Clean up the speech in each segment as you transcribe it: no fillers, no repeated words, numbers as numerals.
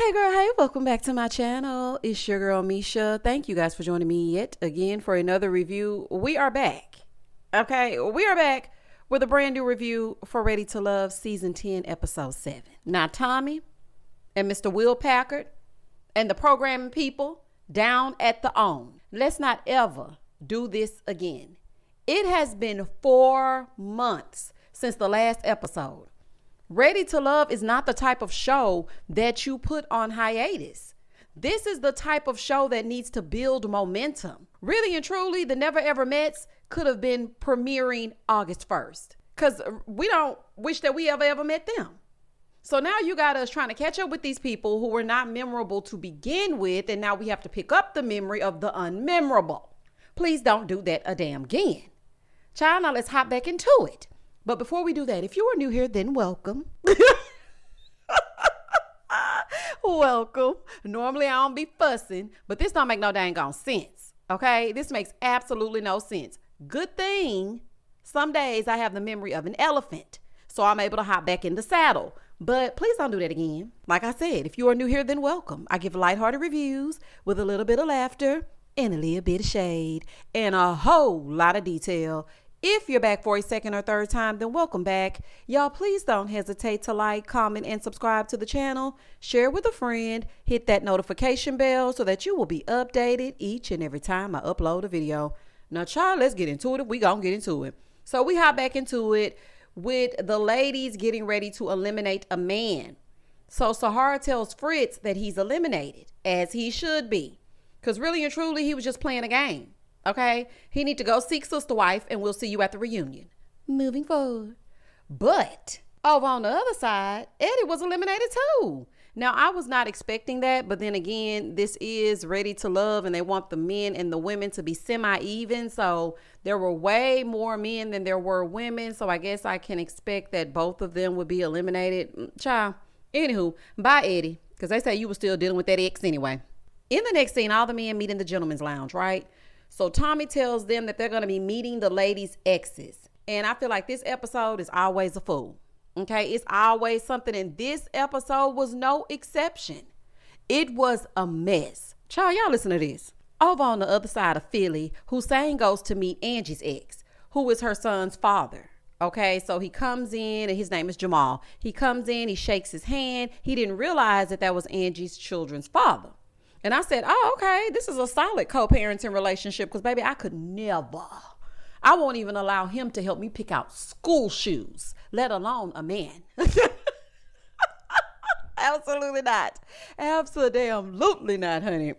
Hey girl, hey, welcome back to my channel. It's your girl Misha. Thank you guys for joining me yet again for another review. We are back. Okay, we are back with a brand new review for Ready to Love Season 10, Episode 7. Now, Tommy and Mr. Will Packard and the programming people down at the OWN. Let's not ever do this again. It has been 4 months since the last episode. Ready to Love is not the type of show that you put on hiatus. This is the type of show that needs to build momentum. Really and truly, the Never Ever Mets could have been premiering August 1st because we don't wish that we ever met them. So now you got us trying to catch up with these people who were not memorable to begin with, and now we have to pick up the memory of the unmemorable. Please don't do that a damn again. Child, now let's hop back into it. But before we do that, if you are new here, then welcome. Welcome. Normally, I don't be fussing, but this don't make no dang on sense. Okay? This makes absolutely no sense. Good thing, some days I have the memory of an elephant, so I'm able to hop back in the saddle. But please don't do that again. Like I said, if you are new here, then welcome. I give lighthearted reviews with a little bit of laughter and a little bit of shade and a whole lot of detail. If you're back for a second or third time, then welcome back. Y'all, please don't hesitate to like, comment, and subscribe to the channel. Share with a friend. Hit that notification bell so that you will be updated each and every time I upload a video. Now, child, let's get into it. We gonna get into it. So we hop back into it with the ladies getting ready to eliminate a man. So Sahara tells Fritz that he's eliminated, as he should be. Because really and truly, he was just playing a game. Okay, he need to go seek sister wife, and we'll see you at the reunion. Moving forward. But over on the other side, Eddie was eliminated too. Now, I was not expecting that, but then again, this is Ready to Love, and they want the men and the women to be semi-even. So there were way more men than there were women. So I guess I can expect that both of them would be eliminated. Child. Anywho, bye, Eddie, because they say you were still dealing with that ex anyway. In the next scene, all the men meet in the gentleman's lounge, right? So Tommy tells them that they're going to be meeting the ladies' exes. And I feel like this episode is always a fool. Okay, it's always something. And this episode was no exception. It was a mess. Child, y'all listen to this. Over on the other side of Philly, Hussein goes to meet Angie's ex, who is her son's father. Okay, so he comes in and his name is Jamal. He comes in, he shakes his hand. He didn't realize that that was Angie's children's father. And I said, oh, okay, this is a solid co-parenting relationship because, baby, I could never. I won't even allow him to help me pick out school shoes, let alone a man. Absolutely not. Absolutely not, honey.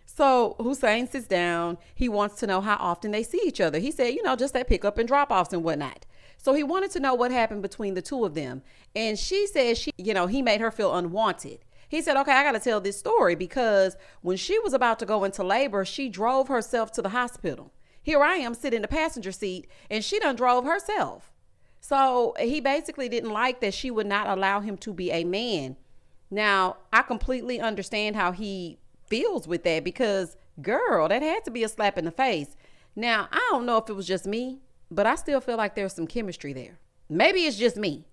So Hussein sits down. He wants to know how often they see each other. He said, just that pickup and drop-offs and whatnot. So he wanted to know what happened between the two of them. And she said, he made her feel unwanted. He said, okay, I got to tell this story because when she was about to go into labor, she drove herself to the hospital. Here I am sitting in the passenger seat and she done drove herself. So he basically didn't like that she would not allow him to be a man. Now, I completely understand how he feels with that because, girl, that had to be a slap in the face. Now, I don't know if it was just me, but I still feel like there's some chemistry there. Maybe it's just me.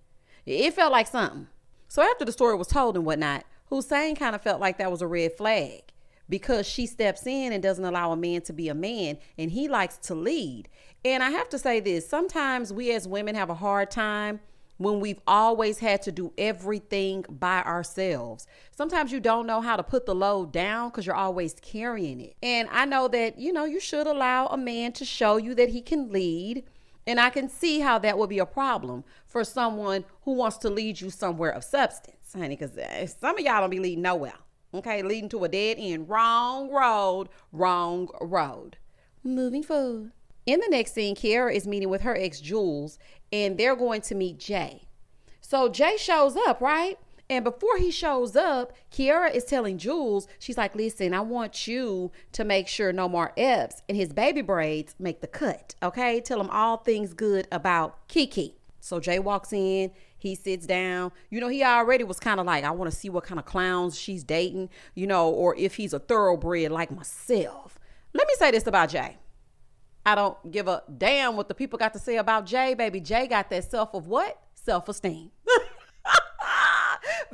It felt like something. So after the story was told and whatnot, Hussein kind of felt like that was a red flag because she steps in and doesn't allow a man to be a man, and he likes to lead. And I have to say this, sometimes we as women have a hard time when we've always had to do everything by ourselves. Sometimes you don't know how to put the load down because you're always carrying it. And I know that, you should allow a man to show you that he can lead. And I can see how that would be a problem for someone who wants to lead you somewhere of substance, honey, because some of y'all don't be leading nowhere, okay? Leading to a dead end. Wrong road. Moving forward. In the next scene, Kiara is meeting with her ex, Jules, and they're going to meet Jay. So Jay shows up, right? And before he shows up, Kiara is telling Jules, she's like, listen, I want you to make sure no more F's and his baby braids make the cut, okay? Tell him all things good about Kiki. So Jay walks in, he sits down. He already was kind of like, I want to see what kind of clowns she's dating, or if he's a thoroughbred like myself. Let me say this about Jay. I don't give a damn what the people got to say about Jay, baby. Jay got that self-esteem.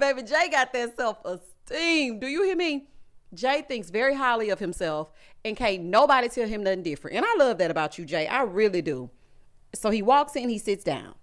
Baby, Jay got that self-esteem. Do you hear me? Jay thinks very highly of himself and can't nobody tell him nothing different. And I love that about you, Jay. I really do. So he walks in, he sits down.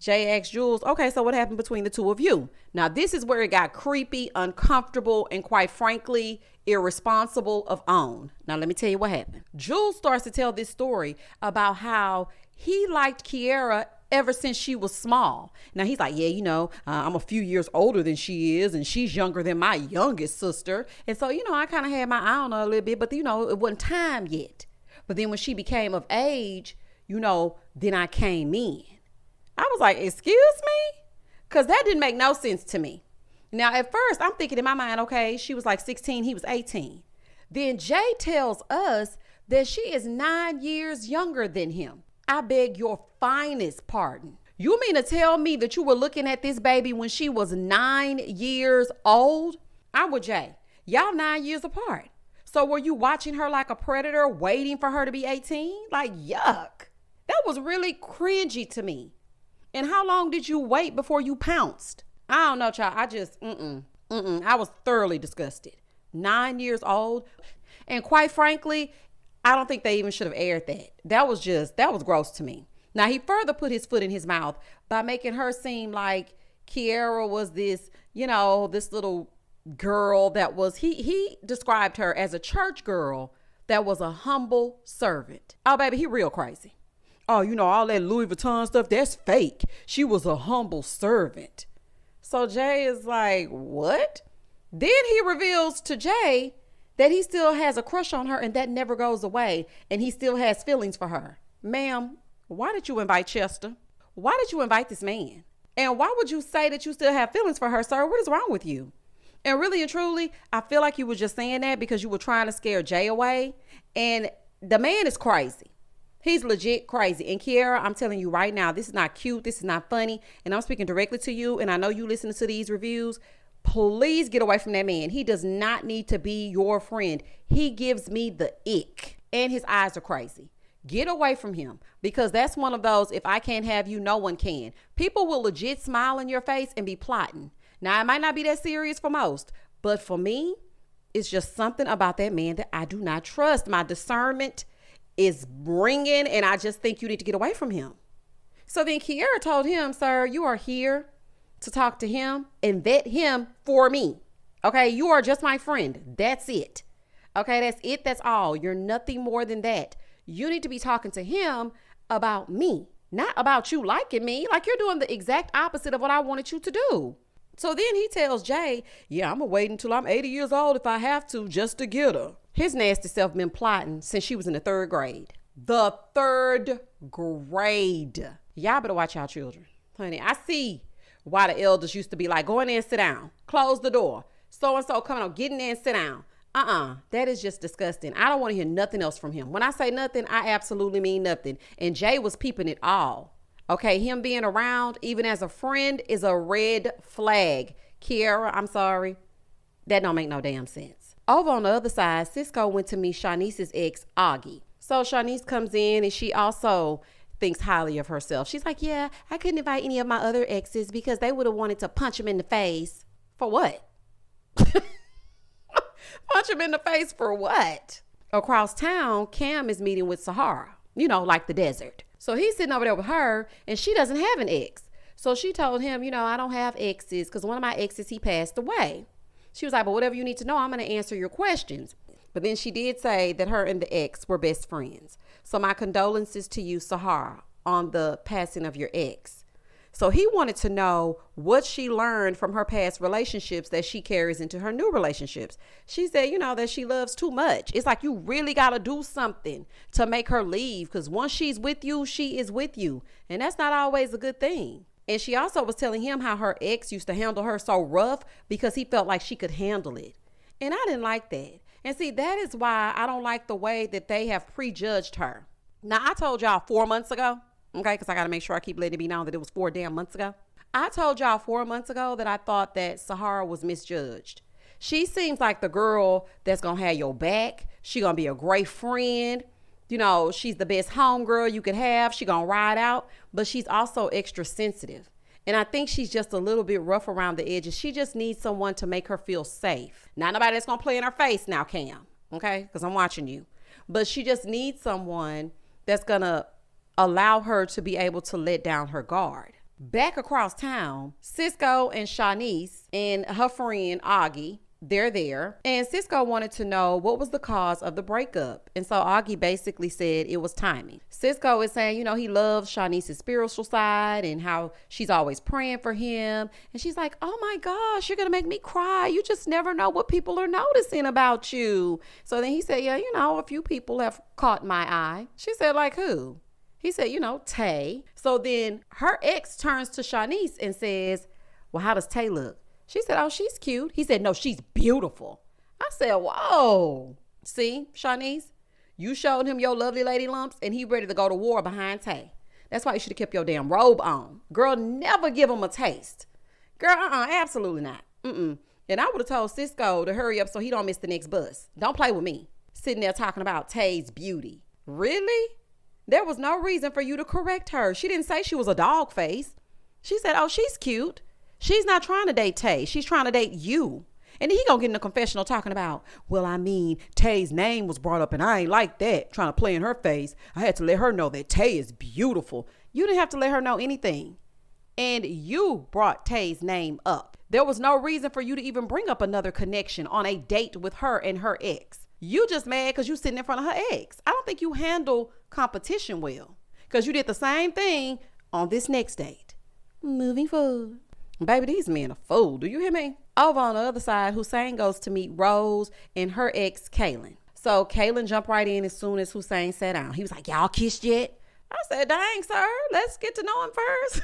Jay asks Jules, okay, so what happened between the two of you? Now, this is where it got creepy, uncomfortable, and quite frankly, irresponsible of OWN. Now, let me tell you what happened. Jules starts to tell this story about how he liked Kiara ever since she was small. Now, he's like, yeah, I'm a few years older than she is, and she's younger than my youngest sister. And so, I kind of had my eye on her a little bit, but, it wasn't time yet. But then when she became of age, then I came in. I was like, excuse me? Because that didn't make no sense to me. Now, at first, I'm thinking in my mind, okay, she was like 16, he was 18. Then Jay tells us that she is 9 years younger than him. I beg your finest pardon. You mean to tell me that you were looking at this baby when she was 9 years old? I'm with Jay. Y'all 9 years apart. So were you watching her like a predator, waiting for her to be 18? Like, yuck. That was really cringy to me. And how long did you wait before you pounced? I don't know, child. I just, I was thoroughly disgusted. 9 years old. And quite frankly, I don't think they even should have aired that. That was gross to me. Now, he further put his foot in his mouth by making her seem like Kiara was this, this little girl that was, he described her as a church girl that was a humble servant. Oh, baby, he real crazy. Oh, all that Louis Vuitton stuff, that's fake. She was a humble servant. So Jay is like, what? Then he reveals to Jay that he still has a crush on her and that never goes away. And he still has feelings for her. Ma'am, why did you invite Chester? Why did you invite this man? And why would you say that you still have feelings for her, sir? What is wrong with you? And really and truly, I feel like you were just saying that because you were trying to scare Jay away. And the man is crazy. He's legit crazy. And Kiara, I'm telling you right now, this is not cute. This is not funny. And I'm speaking directly to you. And I know you listening to these reviews. Please get away from that man. He does not need to be your friend. He gives me the ick. And his eyes are crazy. Get away from him. Because that's one of those, if I can't have you, no one can. People will legit smile in your face and be plotting. Now, it might not be that serious for most. But for me, it's just something about that man that I do not trust. My discernment is ringing, and I just think you need to get away from him. So then Kiara told him, sir, you are here to talk to him and vet him for me. Okay, you are just my friend. That's it. Okay, that's it. That's all. You're nothing more than that. You need to be talking to him about me, not about you liking me. Like you're doing the exact opposite of what I wanted you to do. So then he tells Jay, yeah, I'm going to wait until I'm 80 years old if I have to just to get her. His nasty self been plotting since she was in the 3rd grade. The 3rd grade. Y'all better watch y'all children. Honey, I see why the elders used to be like, go in there and sit down. Close the door. So-and-so coming on, get in there and sit down. That is just disgusting. I don't want to hear nothing else from him. When I say nothing, I absolutely mean nothing. And Jay was peeping it all. Okay, him being around, even as a friend, is a red flag. Kiara, I'm sorry. That don't make no damn sense. Over on the other side, Cisco went to meet Shanice's ex, Augie. So Shanice comes in and she also thinks highly of herself. She's like, yeah, I couldn't invite any of my other exes because they would have wanted to punch him in the face. For what? Punch him in the face for what? Across town, Cam is meeting with Sahara, like the desert. So he's sitting over there with her and she doesn't have an ex. So she told him, I don't have exes because one of my exes, he passed away. She was like, but whatever you need to know, I'm going to answer your questions. But then she did say that her and the ex were best friends. So my condolences to you, Sahara, on the passing of your ex. So he wanted to know what she learned from her past relationships that she carries into her new relationships. She said, that she loves too much. It's like you really got to do something to make her leave because once she's with you, she is with you. And that's not always a good thing. And she also was telling him how her ex used to handle her so rough because he felt like she could handle it. And I didn't like that. And see, that is why I don't like the way that they have prejudged her. Now, I told y'all 4 months ago, okay, because I got to make sure I keep letting it be known that it was 4 damn months ago. I told y'all 4 months ago that I thought that Sahara was misjudged. She seems like the girl that's going to have your back. She going to be a great friend. She's the best homegirl you could have. She going to ride out, but she's also extra sensitive. And I think she's just a little bit rough around the edges. She just needs someone to make her feel safe. Not nobody that's going to play in her face now, Cam. Okay? Because I'm watching you. But she just needs someone that's going to allow her to be able to let down her guard. Back across town, Cisco and Shanice and her friend Augie, they're there. And Cisco wanted to know what was the cause of the breakup. And so Augie basically said it was timing. Cisco is saying, he loves Shanice's spiritual side and how she's always praying for him. And she's like, oh my gosh, you're going to make me cry. You just never know what people are noticing about you. So then he said, yeah, a few people have caught my eye. She said, like who? He said, Tay. So then her ex turns to Shanice and says, well, how does Tay look? She said, oh, she's cute. He said, no, she's beautiful. I said, whoa. See, Shanice, you showed him your lovely lady lumps and he ready to go to war behind Tay. That's why you should have kept your damn robe on. Girl, never give him a taste. Girl, absolutely not. And I would have told Cisco to hurry up so he don't miss the next bus. Don't play with me. Sitting there talking about Tay's beauty. Really? There was no reason for you to correct her. She didn't say she was a dog face. She said, oh, she's cute. She's not trying to date Tay. She's trying to date you. And then he gonna get in a confessional talking about, well, Tay's name was brought up and I ain't like that, trying to play in her face. I had to let her know that Tay is beautiful. You didn't have to let her know anything. And you brought Tay's name up. There was no reason for you to even bring up another connection on a date with her and her ex. You just mad because you sitting in front of her ex. I don't think you handle competition well because you did the same thing on this next date. Moving forward. Baby, these men are fool. Do you hear me? Over on the other side, Hussein goes to meet Rose and her ex, Kaylin. So Kaylin jumped right in as soon as Hussein sat down. He was like, y'all kissed yet? I said, dang, sir, let's get to know him first.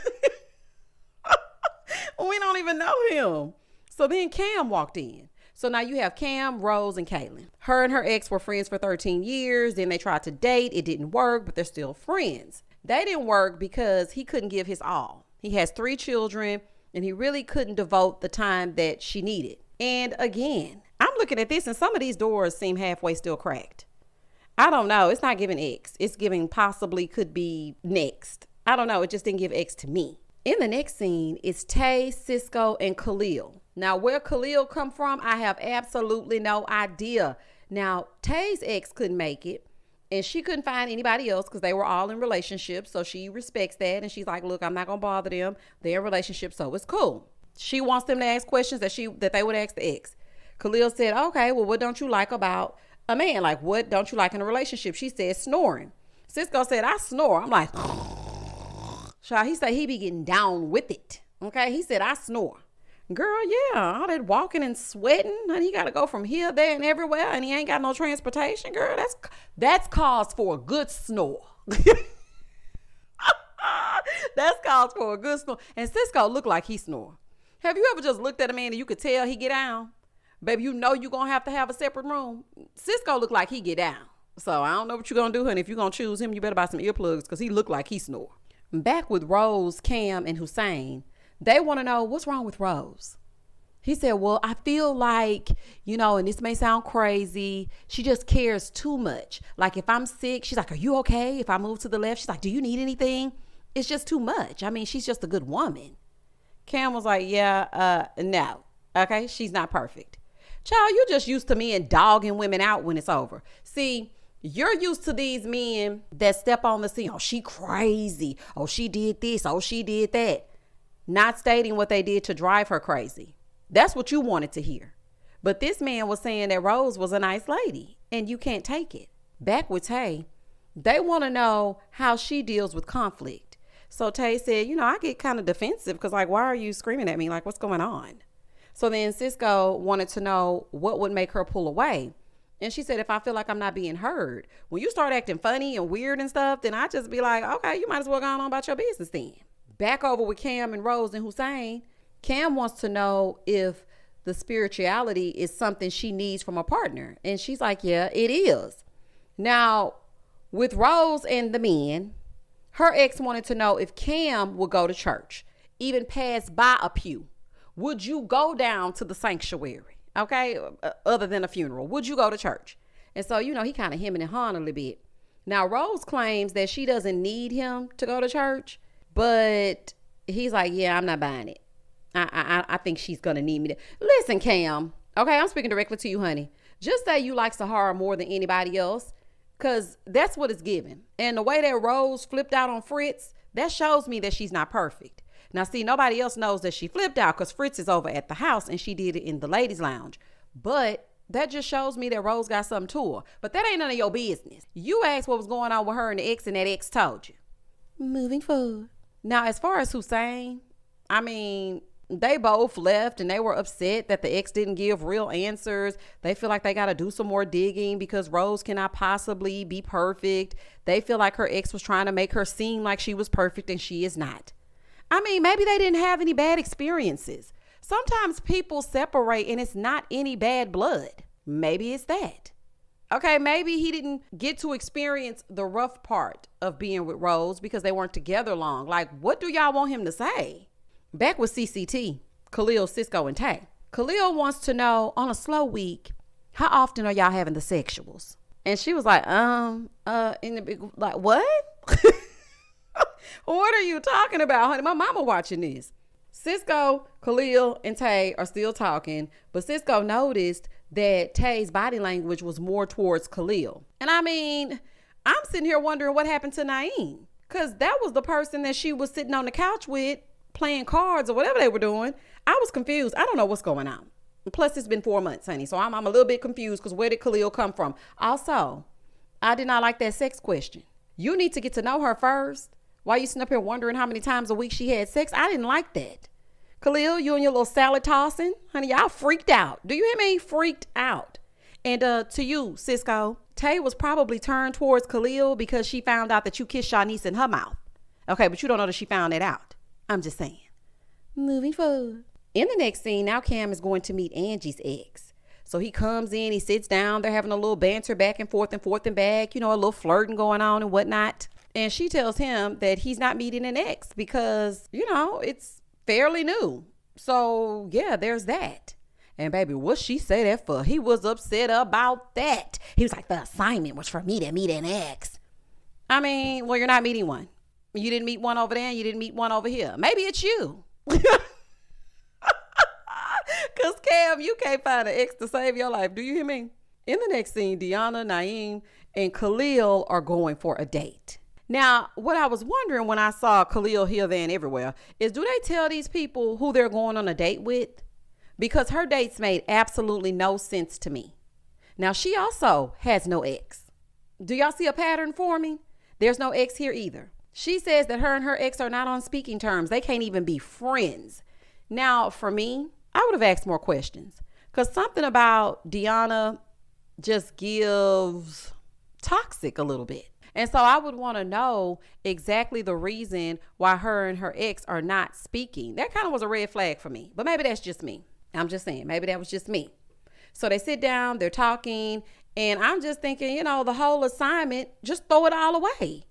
We don't even know him. So then Cam walked in. So now you have Cam, Rose, and Kaylin. Her and her ex were friends for 13 years. Then they tried to date. It didn't work, but they're still friends. They didn't work because he couldn't give his all. He has 3 children, and he really couldn't devote the time that she needed. And again, I'm looking at this, and some of these doors seem halfway still cracked. I don't know. It's not giving X. It's giving possibly could be next. I don't know. It just didn't give X to me. In the next scene, it's Tay, Cisco, and Khalil. Now, where Khalil come from, I have absolutely no idea. Now, Tay's ex couldn't make it, and she couldn't find anybody else because they were all in relationships. So she respects that, and she's like, look, I'm not going to bother them. They're in relationships, so it's cool. She wants them to ask questions that they would ask the ex. Khalil said, okay, well, what don't you like about a man? Like, what don't you like in a relationship? She said, snoring. Cisco said, I snore. I'm like, he said he be getting down with it. Okay, he said, I snore. Girl, yeah, all that walking and sweating, and he got to go from here, there, and everywhere, and he ain't got no transportation. Girl, that's cause for a good snore. That's cause for a good snore. And Cisco looked like he snore. Have you ever just looked at a man and you could tell he get down? Baby, you know you're going to have a separate room. Cisco looked like he get down. So I don't know what you're going to do, honey. If you're going to choose him, you better buy some earplugs because he looked like he snore. Back with Rose, Cam, and Hussein, they want to know what's wrong with Rose. He said, well, I feel like, and this may sound crazy, she just cares too much. Like if I'm sick, she's like, are you okay? If I move to the left, she's like, do you need anything? It's just too much. I mean, she's just a good woman. Cam was like, yeah, no. Okay, she's not perfect. Child, you're just used to men dogging women out when it's over. See, you're used to these men that step on the scene. Oh, she crazy. Oh, she did this. Oh, she did that. Not stating what they did to drive her crazy. That's what you wanted to hear. But this man was saying that Rose was a nice lady and you can't take it. Back with Tay, they want to know how she deals with conflict. So Tay said, I get kind of defensive because like, why are you screaming at me? Like, what's going on? So then Cisco wanted to know what would make her pull away. And she said, if I feel like I'm not being heard, when you start acting funny and weird and stuff, then I just be like, okay, you might as well go on about your business then. Back over with Cam and Rose and Hussein, Cam wants to know if the spirituality is something she needs from a partner. And she's like, yeah, it is. Now, with Rose and the men, her ex wanted to know if Cam would go to church, even pass by a pew. Would you go down to the sanctuary? Okay, other than a funeral, would you go to church? And so, he kind of hemming and hawing a little bit. Now, Rose claims that she doesn't need him to go to church, but he's like, yeah, I'm not buying it. I think she's going to need me to. Listen, Cam. Okay, I'm speaking directly to you, honey. Just say you like Sahara more than anybody else, because that's what it's given. And the way that Rose flipped out on Fritz, that shows me that she's not perfect. Now, see, nobody else knows that she flipped out because Fritz is over at the house and she did it in the ladies' lounge. But that just shows me that Rose got something to her. But that ain't none of your business. You asked what was going on with her and the ex, and that ex told you. Moving forward. Now, as far as Hussein, I mean, they both left and they were upset that the ex didn't give real answers. They feel like they got to do some more digging because Rose cannot possibly be perfect. They feel like her ex was trying to make her seem like she was perfect and she is not. I mean, maybe they didn't have any bad experiences. Sometimes people separate and it's not any bad blood. Maybe it's that. Okay, maybe he didn't get to experience the rough part of being with Rose because they weren't together long. Like, what do y'all want him to say? Back with CCT, Khalil, Cisco, and Tay. Khalil wants to know, on a slow week, how often are y'all having the sexuals? And she was like, in the big, like, what? What are you talking about, honey? My mama watching this. Cisco, Khalil, and Tay are still talking, but Cisco noticed that Tay's body language was more towards Khalil. And I mean, I'm sitting here wondering what happened to Naeem, because that was the person that she was sitting on the couch with, playing cards or whatever they were doing. I was confused. I don't know what's going on. Plus, it's been 4 months, honey, so I'm a little bit confused because where did Khalil come from? Also, I did not like that sex question. You need to get to know her first. Why you sitting up here wondering how many times a week she had sex? I didn't like that. Khalil, you and your little salad tossing, honey, y'all freaked out. Do you hear me? Freaked out. And to you, Cisco, Tay was probably turned towards Khalil because she found out that you kissed Shanice in her mouth. Okay, but you don't know that she found that out. I'm just saying. Moving forward. In the next scene, now Cam is going to meet Angie's ex. So he comes in, he sits down, they're having a little banter back and forth and back, you know, a little flirting going on and whatnot. And she tells him that he's not meeting an ex because, you know, it's fairly new. So, yeah, there's that. And baby, what she say that for? He was upset about that. He was like, the assignment was for me to meet an ex. I mean, well, you're not meeting one. You didn't meet one over there and you didn't meet one over here. Maybe it's you. Because, Cam, you can't find an ex to save your life. Do you hear me? In the next scene, Deanna, Naeem, and Khalil are going for a date. Now, what I was wondering when I saw Khalil here, there, and everywhere is, do they tell these people who they're going on a date with? Because her dates made absolutely no sense to me. Now, she also has no ex. Do y'all see a pattern for me? There's no ex here either. She says that her and her ex are not on speaking terms. They can't even be friends. Now, for me, I would have asked more questions because something about Deanna just gives toxic a little bit. And so I would want to know exactly the reason why her and her ex are not speaking. That kind of was a red flag for me, but maybe that's just me. I'm just saying, maybe that was just me. So they sit down, they're talking, and I'm just thinking, you know, the whole assignment, just throw it all away.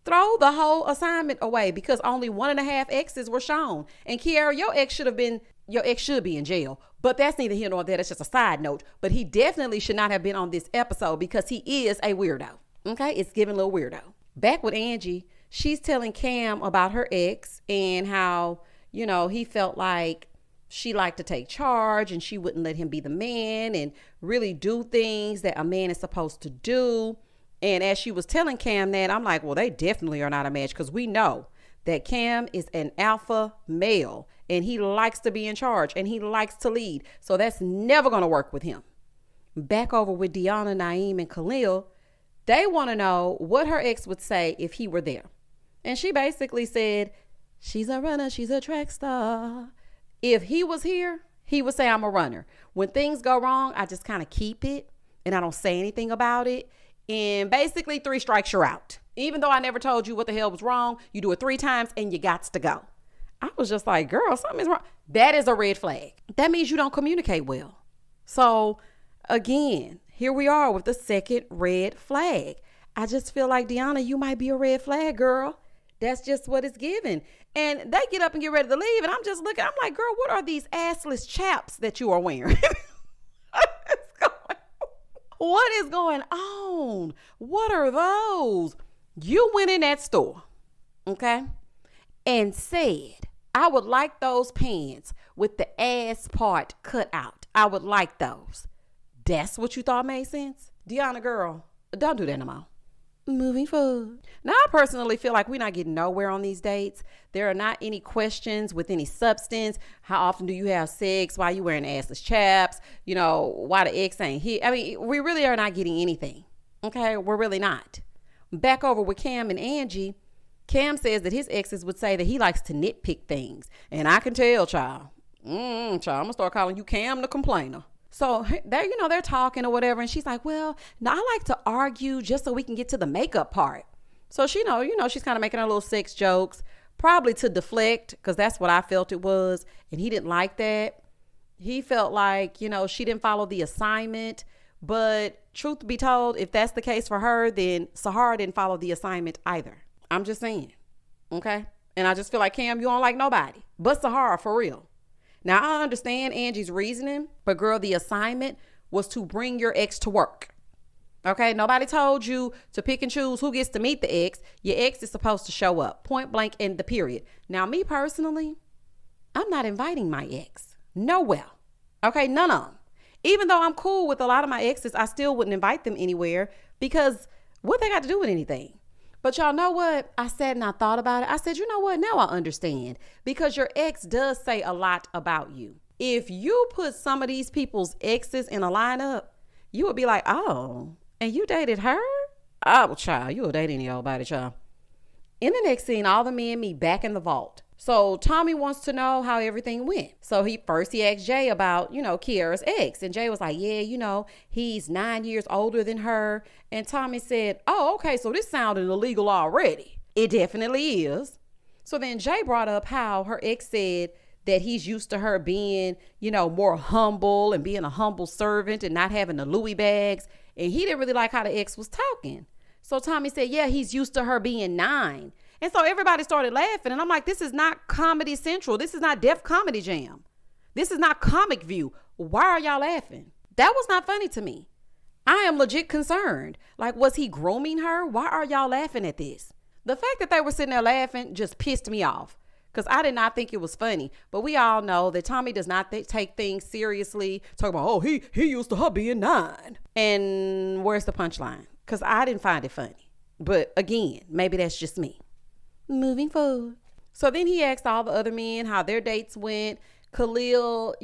Throw the whole assignment away because only 1.5 exes were shown. And Kiara, your ex should be in jail, but that's neither here nor there. That's just a side note, but he definitely should not have been on this episode because he is a weirdo. Okay, it's giving a little weirdo. Back with Angie, she's telling Cam about her ex and how, you know, he felt like she liked to take charge and she wouldn't let him be the man and really do things that a man is supposed to do. And as she was telling Cam that, I'm like, well, they definitely are not a match because we know that Cam is an alpha male and he likes to be in charge and he likes to lead. So that's never going to work with him. Back over with Deanna, Naeem, and Khalil, they want to know what her ex would say if he were there. And she basically said, she's a runner, she's a track star. If he was here, he would say, I'm a runner. When things go wrong, I just kind of keep it and I don't say anything about it. And basically 3 strikes, you're out. Even though I never told you what the hell was wrong, you do it 3 times and you gots to go. I was just like, girl, something is wrong. That is a red flag. That means you don't communicate well. So again, here we are with the second red flag. I just feel like, Deanna, you might be a red flag, girl. That's just what it's given. And they get up and get ready to leave. And I'm just looking, I'm like, girl, what are these assless chaps that you are wearing? What is going on? What are those? You went in that store, okay, and said, I would like those pants with the ass part cut out. I would like those. That's what you thought made sense? Deanna, girl, don't do that no more. Moving forward. Now, I personally feel like we're not getting nowhere on these dates. There are not any questions with any substance. How often do you have sex? Why you wearing assless chaps? Why the ex ain't here? I mean, we really are not getting anything. Okay, we're really not. Back over with Cam and Angie. Cam says that his exes would say that he likes to nitpick things. And I can tell, child. I'm going to start calling you Cam the complainer. So they're talking or whatever. And she's like, well, no, I like to argue just so we can get to the makeup part. So she, she's kind of making her little sex jokes, probably to deflect, because that's what I felt it was. And he didn't like that. He felt like, she didn't follow the assignment. But truth be told, if that's the case for her, then Sahara didn't follow the assignment either. I'm just saying. Okay. And I just feel like, Cam, you don't like nobody but Sahara, for real. Now, I understand Angie's reasoning, but girl, the assignment was to bring your ex to work. Okay. Nobody told you to pick and choose who gets to meet the ex. Your ex is supposed to show up, point blank, in the period. Now, me personally, I'm not inviting my ex nowhere. Okay. None of them. Even though I'm cool with a lot of my exes, I still wouldn't invite them anywhere because what they got to do with anything? But y'all know what? I said and I thought about it. I said, you know what? Now I understand, because your ex does say a lot about you. If you put some of these people's exes in a lineup, you would be like, oh, and you dated her? Oh, child, you would date any old body, child. In the next scene, all the men meet back in the vault. So Tommy wants to know how everything went. So he asked Jay about, Kiara's ex. And Jay was like, yeah, he's 9 years older than her. And Tommy said, oh, okay, so this sounded illegal already. It definitely is. So then Jay brought up how her ex said that he's used to her being, more humble and being a humble servant and not having the Louis bags. And he didn't really like how the ex was talking. So Tommy said, yeah, he's used to her being 9. And so everybody started laughing. And I'm like, this is not Comedy Central. This is not Def Comedy Jam. This is not Comic View. Why are y'all laughing? That was not funny to me. I am legit concerned. Like, was he grooming her? Why are y'all laughing at this? The fact that they were sitting there laughing just pissed me off, because I did not think it was funny. But we all know that Tommy does not take things seriously. Talking about, oh, he used to her being 9. And where's the punchline? Because I didn't find it funny. But again, maybe that's just me. Moving forward. So then he asked all the other men how their dates went. Khalil,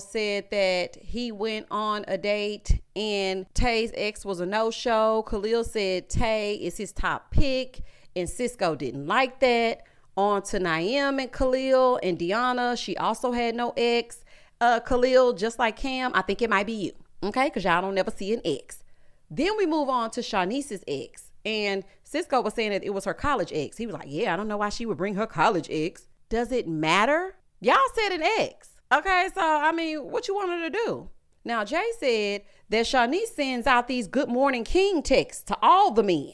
said that he went on a date and Tay's ex was a no-show. Khalil said Tay is his top pick and Cisco didn't like that. On to Naeem and Khalil and Deanna. She also had no ex. Khalil, just like Cam, I think it might be you. Okay, because y'all don't never see an ex. Then we move on to Shanice's ex. And Cisco was saying that it was her college ex. He was like, yeah, I don't know why she would bring her college ex. Does it matter? Y'all said an ex. Okay, so, what you want her to do? Now, Jay said that Shanice sends out these Good Morning King texts to all the men.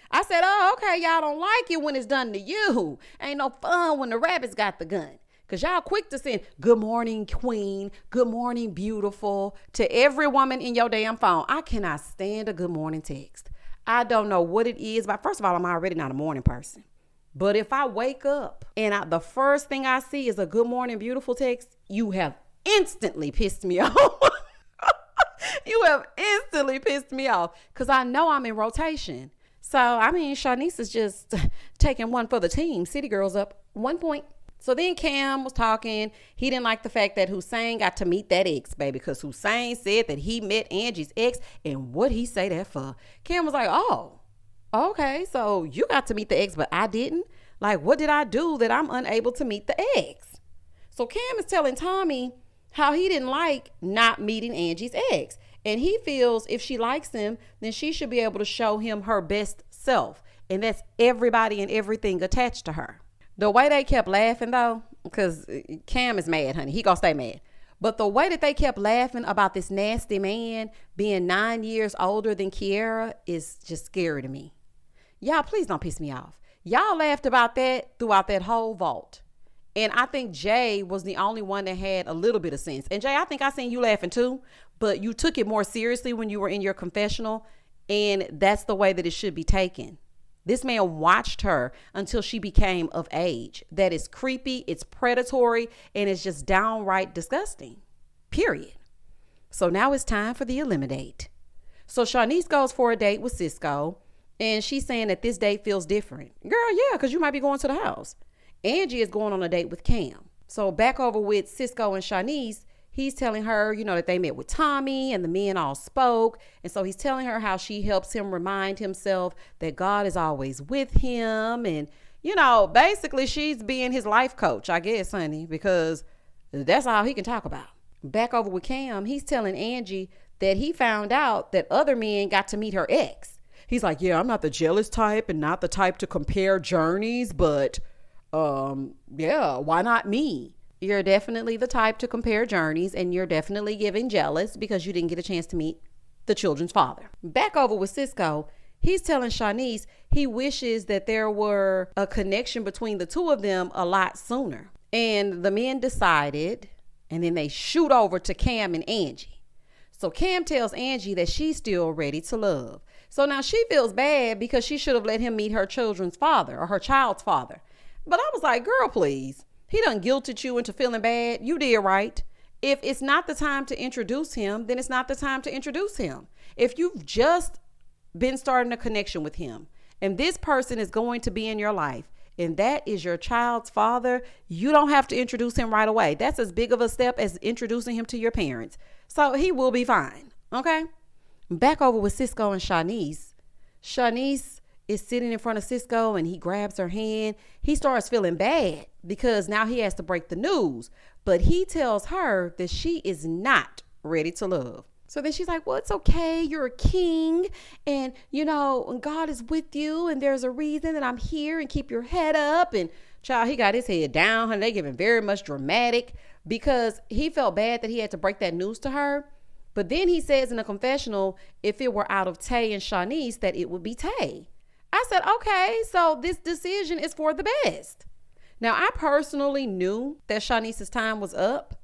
I said, oh, okay, y'all don't like it when it's done to you. Ain't no fun when the rabbits got the gun. Because y'all quick to send good morning, queen, good morning, beautiful, to every woman in your damn phone. I cannot stand a good morning text. I don't know what it is, but first of all, I'm already not a morning person. But if I wake up and the first thing I see is a good morning, beautiful text, you have instantly pissed me off. You have instantly pissed me off because I know I'm in rotation. So, Shanice is just taking one for the team. City Girls up 1 point. So then Cam was talking. He didn't like the fact that Hussein got to meet that ex, baby, because Hussein said that he met Angie's ex. And what he say that for? Cam was like, oh, okay, so you got to meet the ex, but I didn't? Like, what did I do that I'm unable to meet the ex? So Cam is telling Tommy how he didn't like not meeting Angie's ex. And he feels if she likes him, then she should be able to show him her best self. And that's everybody and everything attached to her. The way they kept laughing, though, because Cam is mad, honey. He gonna stay mad. But the way that they kept laughing about this nasty man being 9 years older than Kiara is just scary to me. Y'all, please don't piss me off. Y'all laughed about that throughout that whole vault. And I think Jay was the only one that had a little bit of sense. And Jay, I think I seen you laughing too, but you took it more seriously when you were in your confessional. And that's the way that it should be taken. This man watched her until she became of age. That is creepy, it's predatory, and it's just downright disgusting. Period. So now it's time for the eliminate. So Shanice goes for a date with Cisco, and she's saying that this date feels different. Girl, yeah, because you might be going to the house. Angie is going on a date with Cam. So back over with Cisco and Shanice, he's telling her, that they met with Tommy and the men all spoke. And so he's telling her how she helps him remind himself that God is always with him. And, basically she's being his life coach, I guess, honey, because that's all he can talk about. Back over with Cam, he's telling Angie that he found out that other men got to meet her ex. He's like, yeah, I'm not the jealous type and not the type to compare journeys, but yeah, why not me? You're definitely the type to compare journeys, and you're definitely giving jealous because you didn't get a chance to meet the children's father. Back over with Cisco, he's telling Shanice he wishes that there were a connection between the two of them a lot sooner. And the men decided, and then they shoot over to Cam and Angie. So Cam tells Angie that she's still ready to love. So now she feels bad because she should have let him meet her children's father or her child's father. But I was like, girl, please. He done guilted you into feeling bad. You did right. If it's not the time to introduce him, then it's not the time to introduce him. If you've just been starting a connection with him and this person is going to be in your life and that is your child's father, you don't have to introduce him right away. That's as big of a step as introducing him to your parents. So he will be fine. Okay. Back over with Cisco and Shanice. Shanice is sitting in front of Cisco and he grabs her hand. He starts feeling bad because now he has to break the news, but he tells her that she is not ready to love. So then she's like, well, it's okay. You're a king and God is with you and there's a reason that I'm here, and keep your head up. And child, he got his head down and they giving very much dramatic because he felt bad that he had to break that news to her. But then he says in a confessional, if it were out of Tay and Shanice, that it would be Tay. I said, okay, so this decision is for the best. Now, I personally knew that Shanice's time was up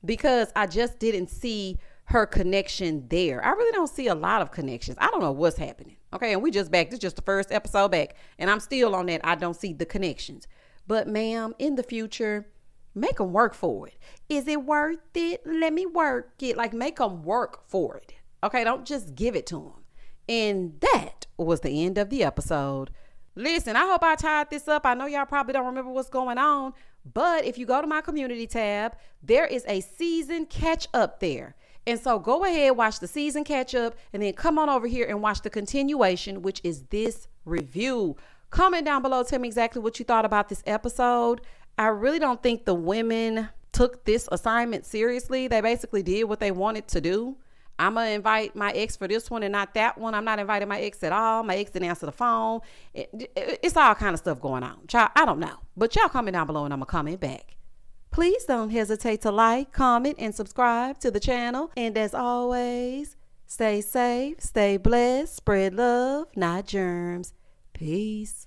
because I just didn't see her connection there. I really don't see a lot of connections. I don't know what's happening. Okay, and we just back. This is just the first episode back. And I'm still on that. I don't see the connections. But ma'am, in the future, make them work for it. Is it worth it? Let me work it. Like, make them work for it. Okay, don't just give it to them. And that was the end of the episode. Listen, I hope I tied this up. I know y'all probably don't remember what's going on, but if you go to my community tab, there is a season catch up there. And so go ahead, watch the season catch up, and then come on over here and watch the continuation, which is this review. Comment down below. Tell me exactly what you thought about this episode. I really don't think the women took this assignment seriously. They basically did what they wanted to do. I'm going to invite my ex for this one and not that one. I'm not inviting my ex at all. My ex didn't answer the phone. It's all kind of stuff going on. Child, I don't know. But y'all comment down below and I'm going to comment back. Please don't hesitate to like, comment, and subscribe to the channel. And as always, stay safe, stay blessed, spread love, not germs. Peace.